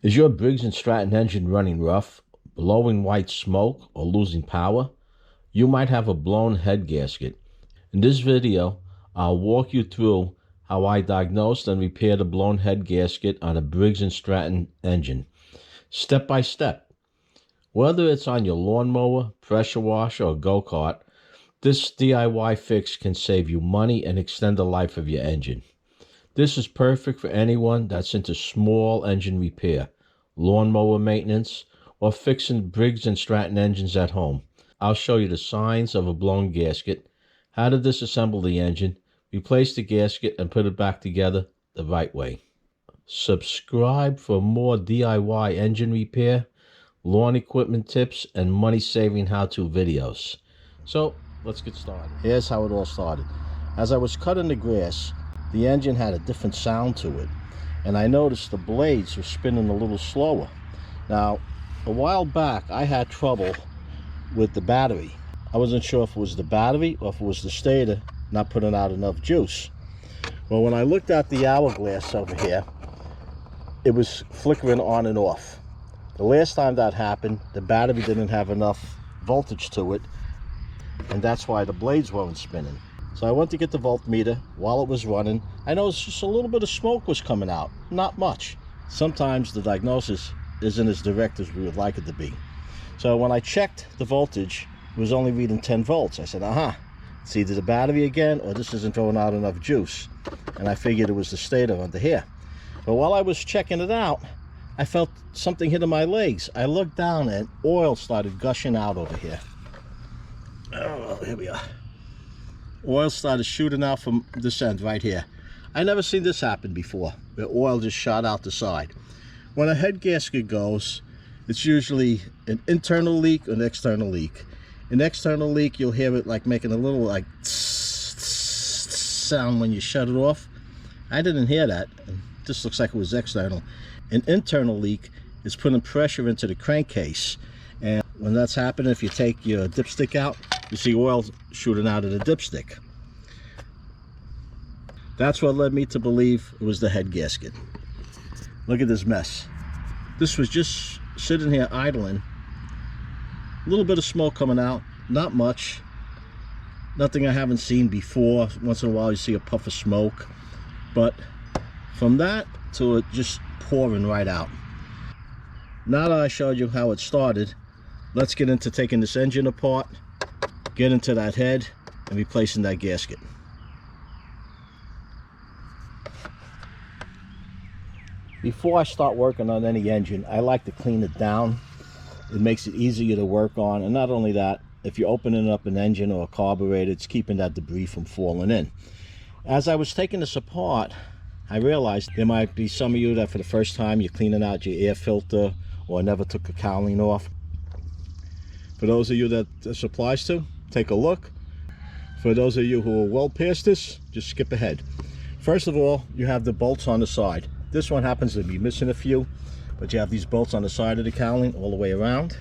Is your Briggs Stratton engine running rough, blowing white smoke, or losing power? You might have a blown head gasket. In this video, I'll walk you through how I diagnosed and repaired a blown head gasket on a Briggs Stratton engine, step by step. Whether it's on your lawnmower, pressure washer, or go-kart, this DIY fix can save you money and extend the life of your engine. This is perfect for anyone that's into small engine repair, lawnmower maintenance, or fixing Briggs & Stratton engines at home. I'll show you the signs of a blown gasket, how to disassemble the engine, replace the gasket, and put it back together the right way. Subscribe for more DIY engine repair, lawn equipment tips, and money-saving how-to videos. So, let's get started. Here's how it all started. As I was cutting the grass, the engine had a different sound to it, and I noticed the blades were spinning a little slower. Now, a while back, I had trouble with the battery. I wasn't sure if it was the battery or if it was the stator not putting out enough juice. Well, when I looked at the hourglass over here, it was flickering on and off. The last time that happened, the battery didn't have enough voltage to it, and that's why the blades weren't spinning. So I went to get the voltmeter. While it was running, I noticed just a little bit of smoke was coming out, not much. Sometimes the diagnosis isn't as direct as we would like it to be. So when I checked the voltage, it was only reading 10 volts. I said, it's either the battery again or this isn't throwing out enough juice. And I figured it was the stator under here. But while I was checking it out, I felt something hitting my legs. I looked down and oil started gushing out over here. Oh, here we are. Oil started shooting out from this end right here. I never seen this happen before, where oil just shot out the side. When a head gasket goes, it's usually an internal leak or an external leak. An external leak, you'll hear it like making a little like sound when you shut it off. I didn't hear that. This looks like it was external. An internal leak is putting pressure into the crankcase, and when that's happening, if you take your dipstick out, you see oil shooting out of the dipstick. That's what led me to believe it was the head gasket. Look at this mess. This was just sitting here idling. A little bit of smoke coming out, not much. Nothing I haven't seen before. Once in a while you see a puff of smoke. But from that to it just pouring right out. Now that I showed you how it started, let's get into taking this engine apart, get into that head, and replacing that gasket. Before I start working on any engine, I like to clean it down. It makes it easier to work on, and not only that, if you're opening up an engine or a carburetor, it's keeping that debris from falling in. As I was taking this apart, I realized there might be some of you that for the first time you're cleaning out your air filter or never took a cowling off. For those of you that this applies to, take a look. For those of you who are well past this, just skip ahead. First of all, you have the bolts on the side. This one happens to be missing a few, but you have these bolts on the side of the cowling all the way around.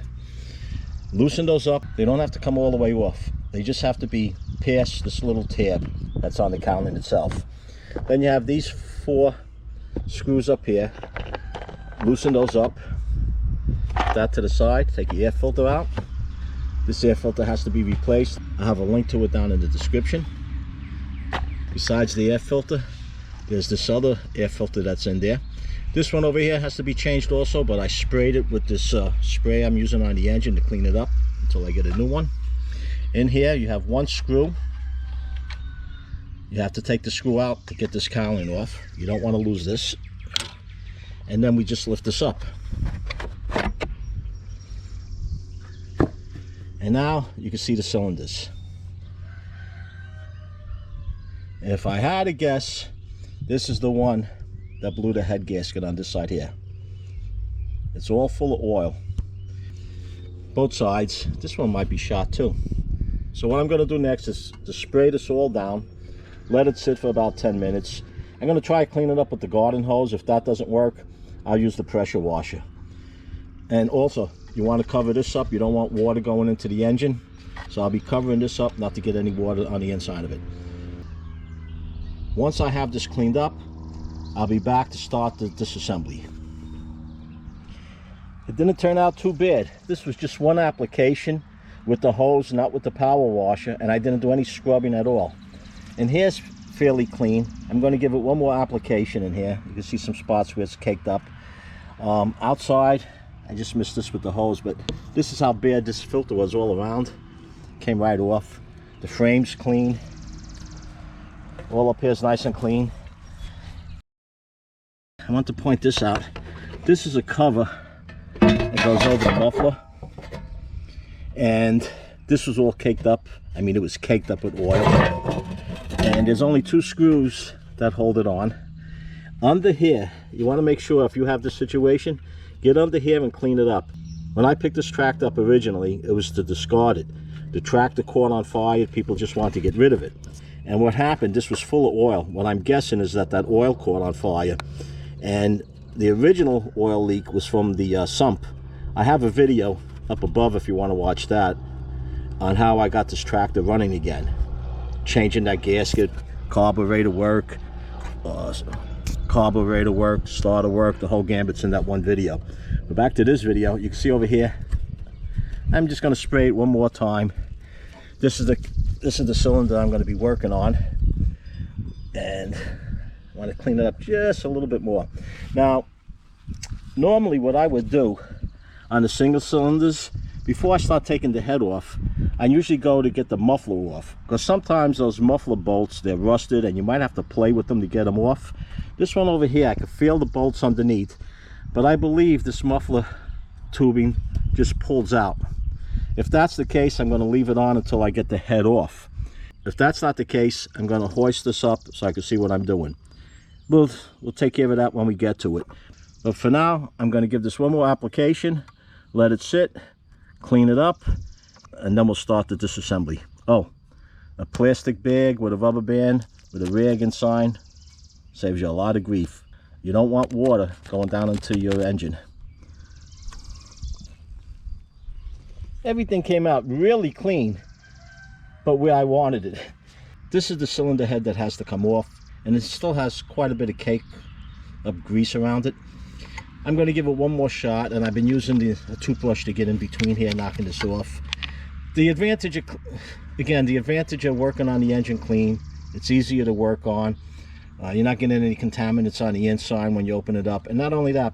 Loosen those up. They don't have to come all the way off. They just have to be past this little tab that's on the cowling itself. Then you have these 4 screws up here. Loosen those up. Put that to the side. Take your air filter out. This air filter has to be replaced. I have a link to it down in the description. Besides the air filter, there's this other air filter that's in there. This one over here has to be changed also, but I sprayed it with this spray I'm using on the engine to clean it up until I get a new one. In here you have 1 screw. You have to take the screw out to get this cowling off. You don't want to lose this. And then we just lift this up. And now you can see the cylinders. If I had to guess, this is the one that blew the head gasket on this side here. It's all full of oil. Both sides. This one might be shot too. So what I'm going to do next is to spray this all down, let it sit for about 10 minutes. I'm going to try cleaning it up with the garden hose. If that doesn't work, I'll use the pressure washer. And also, you want to cover this up. You don't want water going into the engine. So I'll be covering this up not to get any water on the inside of it. Once I have this cleaned up, I'll be back to start the disassembly. It didn't turn out too bad. This was just one application with the hose, not with the power washer, and I didn't do any scrubbing at all. And here's fairly clean. I'm going to give it one more application in here. You can see some spots where it's caked up. Outside, I just missed this with the hose, but this is how bad this filter was all around. Came right off. The frame's clean. All up here is nice and clean. I want to point this out. This is a cover that goes over the muffler, and this was all caked up. I mean, it was caked up with oil, and there's only 2 screws that hold it on. Under here, you want to make sure if you have this situation, get under here and clean it up. When I picked this tractor up originally, it was to discard it. The tractor caught on fire. People just wanted to get rid of it, and what happened, this was full of oil. What I'm guessing is that oil caught on fire, and the original oil leak was from the sump. I have a video up above if you want to watch that on how I got this tractor running again. Changing that gasket, carburetor work, starter work, the whole gambit's in that one video. But back to this video, you can see over here, I'm just going to spray it one more time. This is the cylinder I'm going to be working on, and I want to clean it up just a little bit more. Now, normally what I would do on the single cylinders, before I start taking the head off, I usually go to get the muffler off, because sometimes those muffler bolts, they're rusted and you might have to play with them to get them off. This one over here, I can feel the bolts underneath, but I believe this muffler tubing just pulls out. If that's the case, I'm going to leave it on until I get the head off. If that's not the case, I'm going to hoist this up so I can see what I'm doing. We'll take care of that when we get to it. But for now, I'm going to give this one more application, let it sit, clean it up, and then we'll start the disassembly. Oh, a plastic bag with a rubber band with a rag inside saves you a lot of grief. You don't want water going down into your engine. Everything came out really clean, but where I wanted it. This is the cylinder head that has to come off, and it still has quite a bit of cake of grease around it. I'm going to give it one more shot, and I've been using a toothbrush to get in between here, knocking this off. The advantage of working on the engine clean, it's easier to work on. You're not getting any contaminants on the inside when you open it up. And not only that,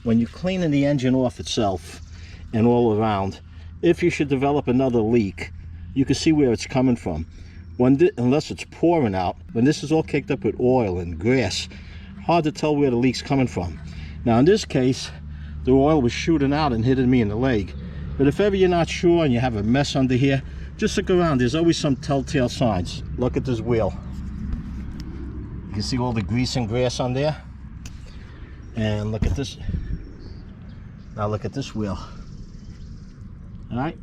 when you're cleaning the engine off itself and all around, if you should develop another leak, you can see where it's coming from. Unless it's pouring out, when this is all caked up with oil and grass, hard to tell where the leak's coming from. Now in this case, the oil was shooting out and hitting me in the leg. But if ever you're not sure and you have a mess under here, just look around. There's always some telltale signs. Look at this wheel. You can see all the grease and grass on there. And look at this. Now look at this wheel. All right.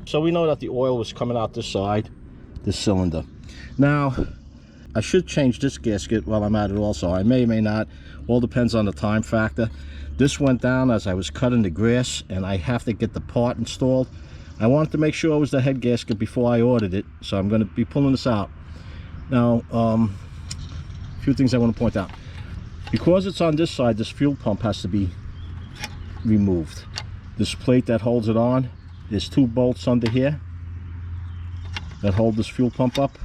So we know that the oil was coming out this side, this cylinder. Now, I should change this gasket while I'm at it also. I may or may not. All depends on the time factor. This went down as I was cutting the grass, and I have to get the part installed. I wanted to make sure it was the head gasket before I ordered it, so I'm going to be pulling this out. Now, a few things I want to point out. Because it's on this side, this fuel pump has to be removed. This plate that holds it on, there's 2 bolts under here that hold this fuel pump up.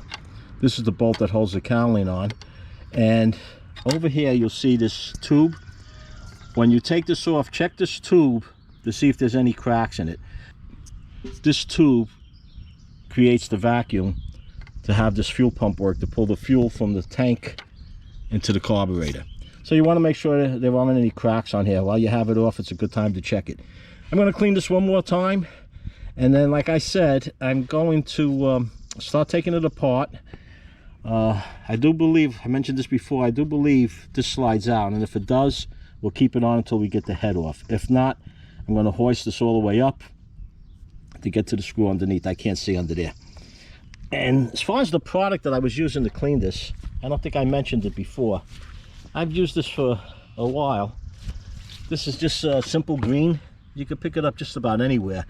This is the bolt that holds the cowling on. And over here you'll see this tube. When you take this off, check this tube to see if there's any cracks in it. This tube creates the vacuum to have this fuel pump work, to pull the fuel from the tank into the carburetor. So you want to make sure there aren't any cracks on here. While you have it off, it's a good time to check it. I'm going to clean this one more time, and then like I said, I'm going to start taking it apart. I do believe, I mentioned this before, I do believe this slides out, and if it does, we'll keep it on until we get the head off. If not, I'm going to hoist this all the way up to get to the screw underneath. I can't see under there. And as far as the product that I was using to clean this, I don't think I mentioned it before. I've used this for a while. This is just simple green. You can pick it up just about anywhere.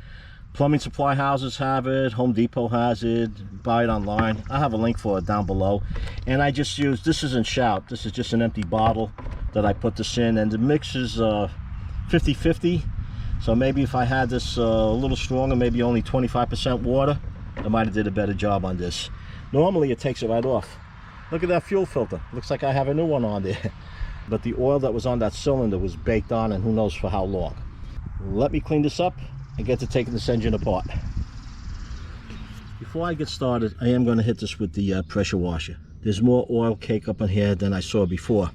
Plumbing supply houses have it, Home Depot has it, buy it online. I have a link for it down below. And I just use, this isn't Shout, this is just an empty bottle that I put this in, and the mix is 50-50. So maybe if I had this a little stronger, maybe only 25% water, I might have did a better job on this. Normally it takes it right off. Look at that fuel filter. Looks like I have a new one on there. But the oil that was on that cylinder was baked on, and who knows for how long. Let me clean this up and get to taking this engine apart. Before I get started, I am going to hit this with the pressure washer. There's more oil cake up in here than I saw before.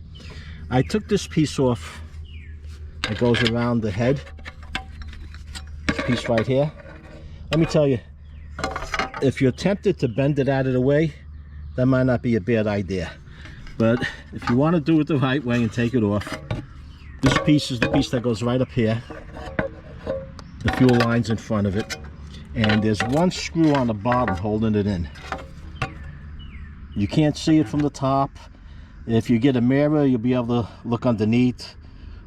I took this piece off that goes around the head. This piece right here. Let me tell you, if you're tempted to bend it out of the way, that might not be a bad idea. But if you want to do it the right way and take it off, this piece is the piece that goes right up here. The fuel line's in front of it. And there's one screw on the bottom holding it in. You can't see it from the top. If you get a mirror, you'll be able to look underneath.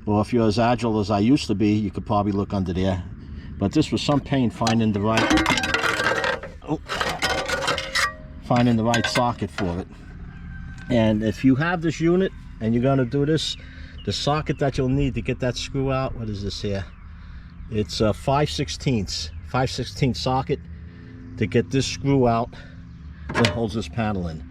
Or if you're as agile as I used to be, you could probably look under there. But this was some pain finding the right socket for it. And if you have this unit and you're going to do this, the socket that you'll need to get that screw out, what is this here? It's a 5/16 socket to get this screw out that holds this panel in.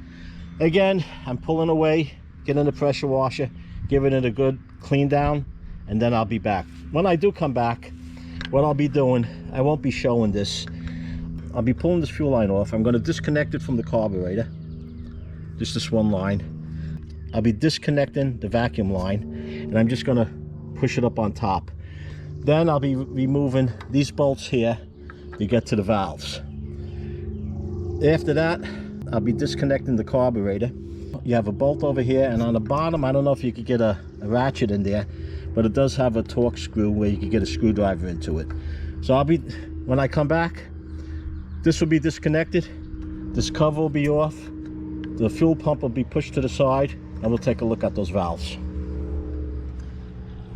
Again, I'm pulling away, getting the pressure washer, giving it a good clean down, and then I'll be back. When I do come back, what I'll be doing, I won't be showing this. I'll be pulling this fuel line off. I'm going to disconnect it from the carburetor. Just this one line. I'll be disconnecting the vacuum line, and I'm just going to push it up on top. Then I'll be removing these bolts here to get to the valves. After that, I'll be disconnecting the carburetor. You have a bolt over here, and on the bottom, I don't know if you could get a ratchet in there, but it does have a torque screw where you could get a screwdriver into it. So when I come back, this will be disconnected, this cover will be off, the fuel pump will be pushed to the side, and we'll take a look at those valves.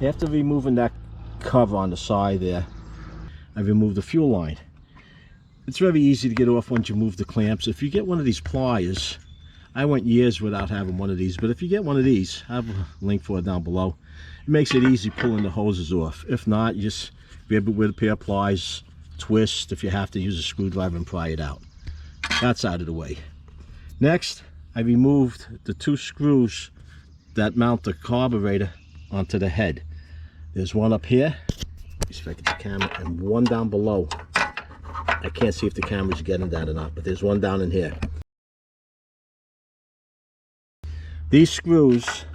After removing that cover on the side there, I removed the fuel line. It's very easy to get off once you move the clamps. If you get one of these pliers, I went years without having one of these, but if you get one of these, I have a link for it down below. It makes it easy pulling the hoses off. If not, you just grab it with a pair of pliers, twist if you have to, use a screwdriver and pry it out. That's out of the way. Next, I removed the two screws that mount the carburetor onto the head. There's one up here, let me see if I can get the camera, and one down below. I can't see if the camera's getting that or not, but there's one down in here. These screws,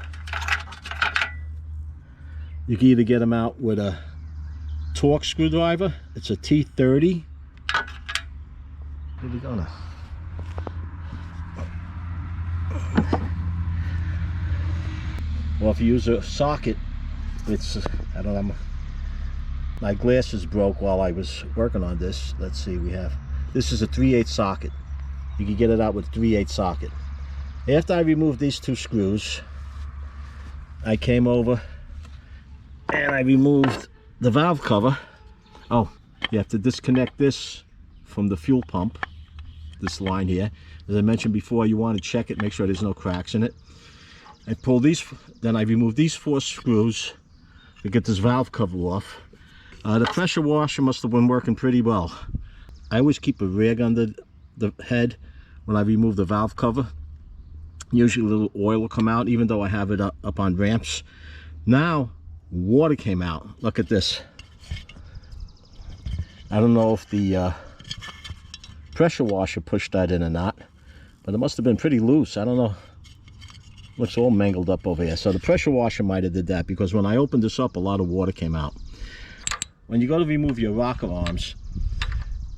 you can either get them out with a torque screwdriver. It's a T30. Where are we going? Well, if you use a socket, it's, I don't know, my glasses broke while I was working on this. Let's see, this is a 3/8 socket. You can get it out with a 3/8 socket. After I removed these two screws, I came over and I removed the valve cover. Oh, you have to disconnect this from the fuel pump, this line here. As I mentioned before, you want to check it, make sure there's no cracks in it. I pull these, then I remove these 4 screws to get this valve cover off. The pressure washer must have been working pretty well. I always keep a rag under the head when I remove the valve cover. Usually a little oil will come out, even though I have it up on ramps. Now, water came out. Look at this. I don't know if the pressure washer pushed that in or not, but it must have been pretty loose. I don't know. Looks all mangled up over here. So the pressure washer might have did that, because when I opened this up, a lot of water came out. When you go to remove your rocker arms,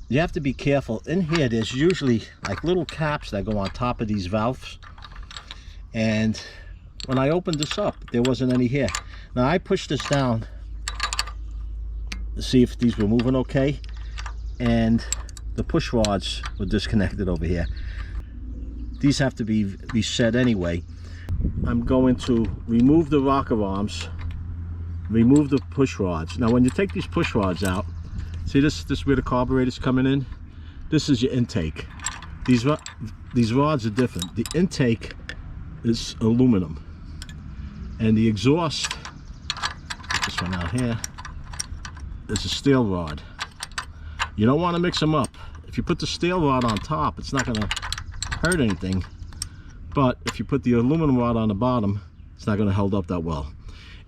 you have to be careful. In here, there's usually like little caps that go on top of these valves. And when I opened this up, there wasn't any here. Now I pushed this down to see if these were moving okay, and the push rods were disconnected over here. These have to be reset anyway. I'm going to remove the rocker arms, remove the push rods. Now when you take these push rods out, see this is where the carburetor's coming in. This is your intake. These rods are different. The intake is aluminum, and the exhaust, this one out here, is a steel rod. You don't want to mix them up. If you put the steel rod on top, it's not going to hurt anything. But if you put the aluminum rod on the bottom, it's not going to hold up that well.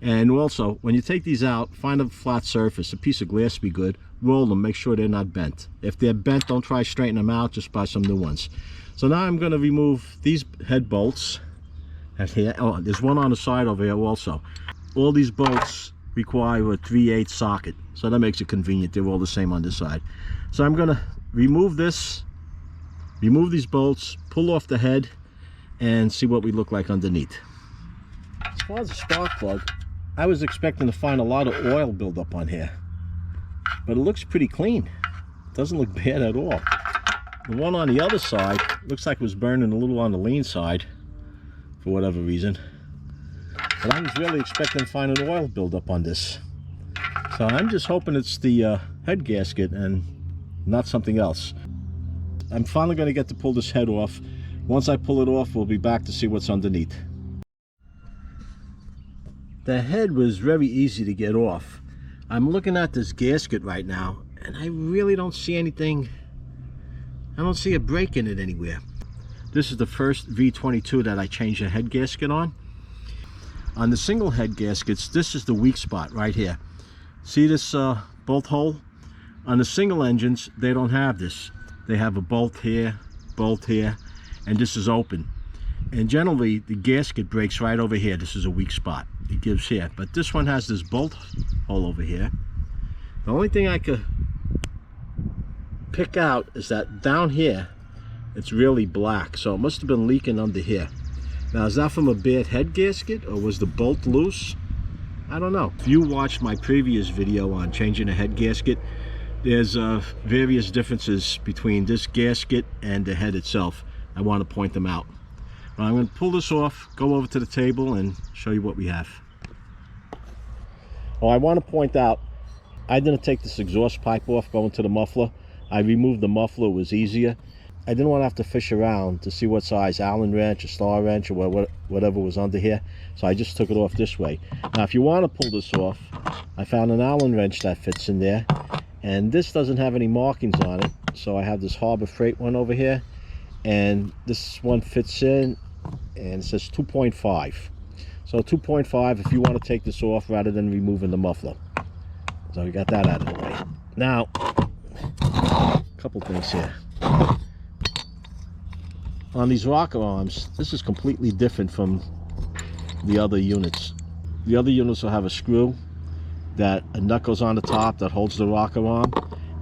And also, when you take these out, find a flat surface, a piece of glass be good, roll them, make sure they're not bent. If they're bent, don't try straighten them out, just buy some new ones. So now I'm going to remove these head bolts. Here. Oh, there's one on the side over here also. All these bolts require a 3/8 socket, so that makes it convenient. They're all the same on this side. So I'm going to remove this, remove these bolts, pull off the head, and see what we look like underneath. As far as the spark plug, I was expecting to find a lot of oil buildup on here, but it looks pretty clean. It doesn't look bad at all. The one on the other side looks like it was burning a little on the lean side for whatever reason, but I was really expecting to find an oil buildup on this. So I'm just hoping it's the head gasket and not something else. I'm finally going to get to pull this head off. Once I pull it off, we'll be back to see what's underneath. The head was very easy to get off. I'm looking at this gasket right now, and I really don't see anything. I don't see a break in it anywhere. This is the first V22 that I changed the head gasket on. On the single head gaskets, this is the weak spot right here. See this bolt hole? On the single engines, they don't have this. They have a bolt here, and this is open. And generally, the gasket breaks right over here. This is a weak spot. It gives here. But this one has this bolt hole over here. The only thing I could pick out is that down here, it's really black. So it must have been leaking under here. Now, is that from a bad head gasket, or was the bolt loose? I don't know. If you watched my previous video on changing a head gasket, there's various differences between this gasket and the head itself. I want to point them out. Well, I'm going to pull this off, go over to the table, and show you what we have. Oh, I want to point out, I didn't take this exhaust pipe off going to the muffler. I removed the muffler. It was easier. I didn't want to have to fish around to see what size Allen wrench, a star wrench, or whatever was under here. So I just took it off this way. Now, if you want to pull this off, I found an Allen wrench that fits in there. And this doesn't have any markings on it. So I have this Harbor Freight one over here. And this one fits in, and it says 2.5. So 2.5 if you want to take this off rather than removing the muffler. So we got that out of the way. Now, a couple things here. On these rocker arms, this is completely different from the other units. The other units will have a screw that a nut goes on the top that holds the rocker arm.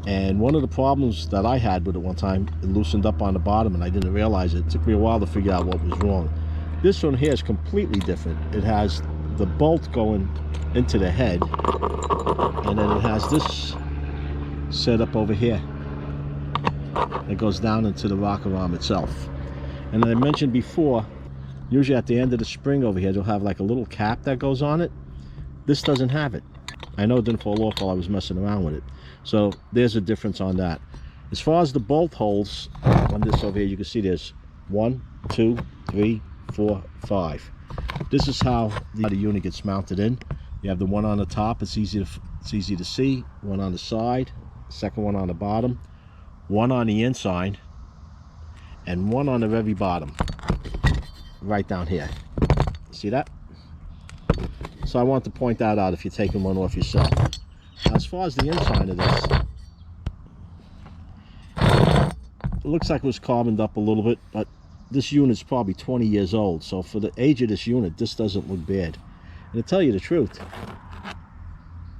And one of the problems that I had with it one time, it loosened up on the bottom and I didn't realize it. It took me a while to figure out what was wrong. This one here is completely different. It has the bolt going into the head, and then it has this set up over here. It goes down into the rocker arm itself. And as I mentioned before, usually at the end of the spring over here, they'll have like a little cap that goes on it. This doesn't have it. I know it didn't fall off while I was messing around with it. So there's a difference on that. As far as the bolt holes on this over here, you can see there's 1, 2, 3, 4, 5. This is how the unit gets mounted in. You have the one on the top, it's easy to see. One on the side, second one on the bottom, one on the inside, and one on the very bottom, right down here. See that? So I want to point that out if you're taking one off yourself. Now, as far as the inside of this, it looks like it was carboned up a little bit, but this unit's probably 20 years old, so for the age of this unit, this doesn't look bad. And to tell you the truth,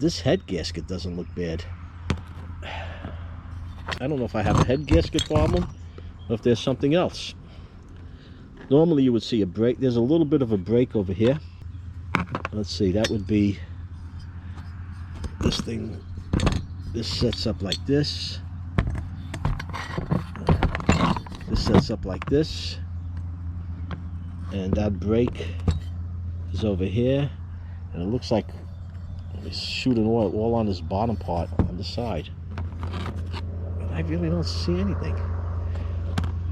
this head gasket doesn't look bad. I don't know if I have a head gasket problem or if there's something else. Normally you would see a break. There's a little bit of a break over here. Let's see, that would be this thing. This sets up like this. This sets up like this. And that break is over here. And it looks like it's shooting oil all on this bottom part on the side. But I really don't see anything.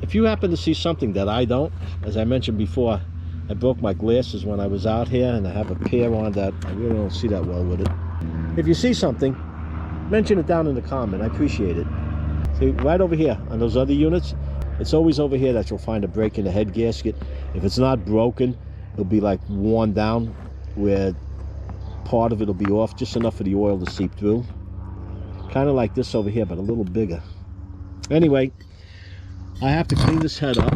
If you happen to see something that I don't, as I mentioned before, I broke my glasses when I was out here, and I have a pair on that I really don't see that well with it. If you see something, mention it down in the comment. I appreciate it. See, right over here on those other units, it's always over here that you'll find a break in the head gasket. If it's not broken, it'll be like worn down, where part of it will be off, just enough for the oil to seep through. Kind of like this over here, but a little bigger. Anyway, I have to clean this head up.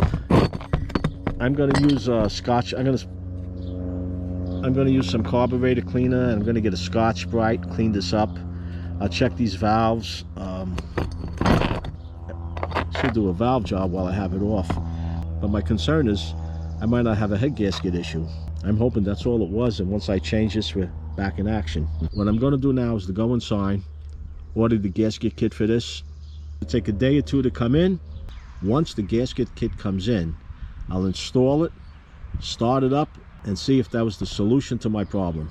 I'm going to use Scotch. I'm going to use some carburetor cleaner, and I'm going to get a Scotch-Brite, clean this up. I'll check these valves. Should do a valve job while I have it off. But my concern is I might not have a head gasket issue. I'm hoping that's all it was, and once I change this, we're back in action. What I'm going to do now is to go inside, order the gasket kit for this. It'll take a day or two to come in. Once the gasket kit comes in, I'll install it, start it up, and see if that was the solution to my problem.